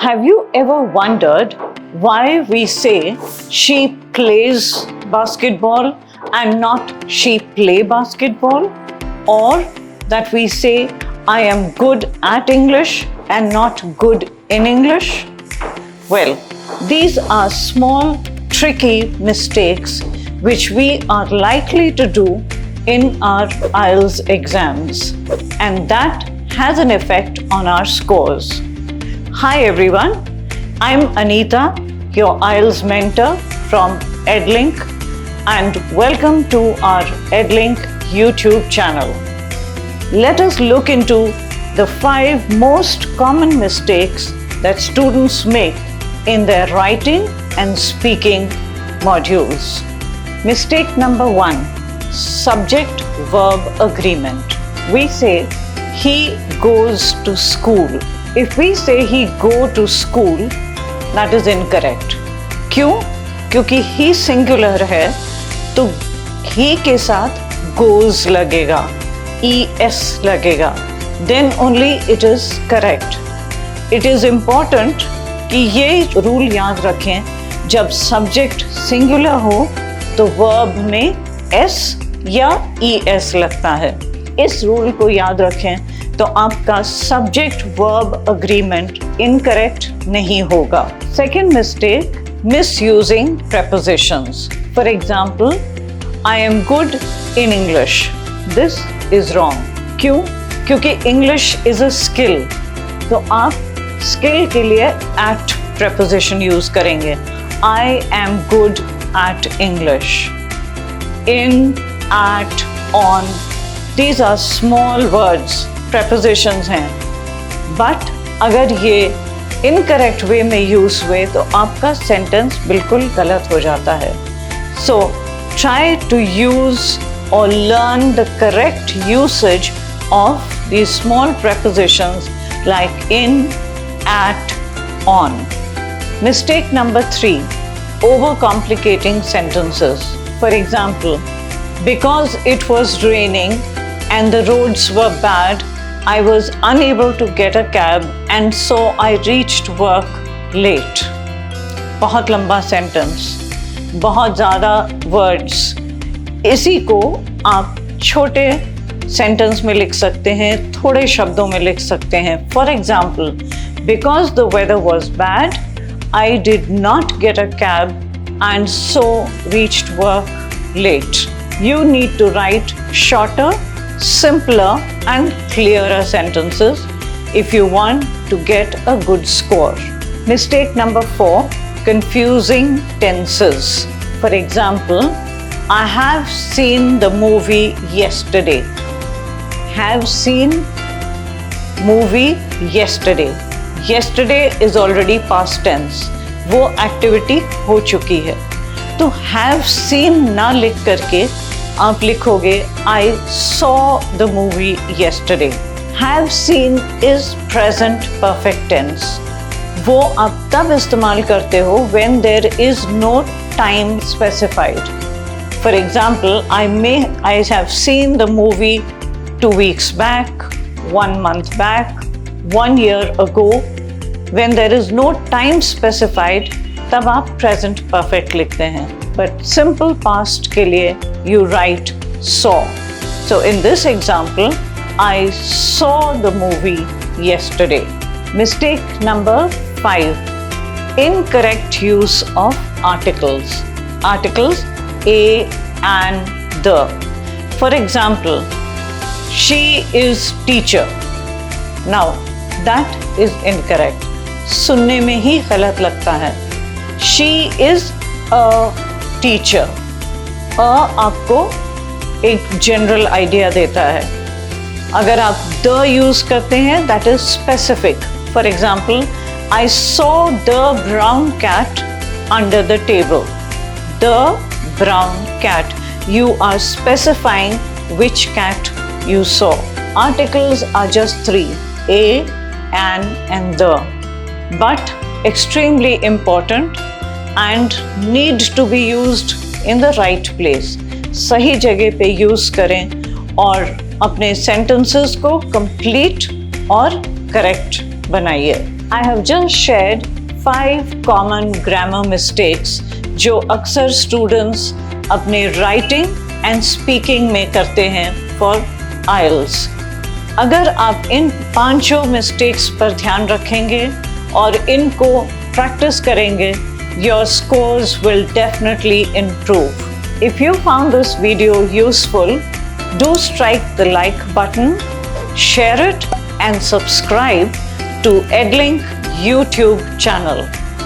Have you ever wondered why we say she plays basketball and not she play basketball? Or that we say I am good at English and not good in English? Well, these are small, tricky mistakes which we are likely to do in our IELTS exams, and that has an effect on our scores. Hi everyone, I'm Anita, your IELTS mentor from Edlink, and welcome to our Edlink YouTube channel. Let us look into the 5 most common mistakes that students make in their writing and speaking modules. Mistake number 1, subject-verb agreement. We say, he goes to school. If we say he go to school, that is incorrect. क्यों? क्योंकि he singular है, तो he के साथ goes लगेगा, es लगेगा. Then only it is correct. It is important कि ये रूल याद रखें, जब सब्जेक्ट सिंगुलर हो तो वर्ब में s या es लगता है. इस रूल को याद रखें तो आपका सब्जेक्ट वर्ब अग्रीमेंट इनकरेक्ट नहीं होगा. Second mistake, misusing prepositions. For example, I am good in English. This is wrong. क्यों? क्योंकि English is a skill. तो आप स्किल के लिए at preposition यूज करेंगे. I am good at English. In, at, on, these are small words, prepositions हैं. But अगर ये incorrect way में यूज हुए तो आपका sentence बिल्कुल गलत हो जाता है. So try to use or learn the correct usage of these small prepositions like in, at, on. Mistake number 3, overcomplicating sentences. For example, because it was raining and the roads were bad, I was unable to get a cab and so I reached work late. बहुत लंबा sentence, बहुत ज़्यादा words. इसी को आप छोटे sentence में लिख सकते हैं, थोड़े शब्दों में लिख सकते हैं. For example, because the weather was bad, I did not get a cab and so reached work late. You need to write shorter, simpler and clearer sentences if you want to get a good score. Mistake number 4, confusing tenses. For example, I have seen the movie yesterday. Have seen movie yesterday. Yesterday is already past tense. वो activity हो चुकी है. तो have seen ना लिख करके आप लिखोगे I saw the movie yesterday. Have seen is present perfect tense. वो आप तब इस्तेमाल करते हो when there is no time specified. For example, I have seen the movie 2 weeks back, 1 month back, 1 year ago. When there is no time specified, तब आप present perfect लिखते हैं. But simple past के लिए you write saw. So in this example, I saw the movie yesterday. Mistake number 5, incorrect use of articles. Articles a, and, the. For example, she is teacher. Now that is incorrect. सुनने में ही गलत लगता है. She is a teacher. आपको एक general idea देता है. अगर आप the यूज करते हैं, that is specific. For example, I saw the brown cat under the table. The brown cat. You are specifying which cat you saw. Articles are just 3, a, an and the. But extremely important and need to be used in the right place. सही जगह पे use करें और अपने sentences को complete और correct बनाइए. I have just shared 5 common grammar mistakes जो अक्सर students अपने writing and speaking में करते हैं for IELTS. अगर आप इन 5 mistakes पर ध्यान रखेंगे और इनको practice करेंगे, your scores will definitely improve. If you found this video useful, do strike the like button, share it and subscribe to EdLink YouTube channel.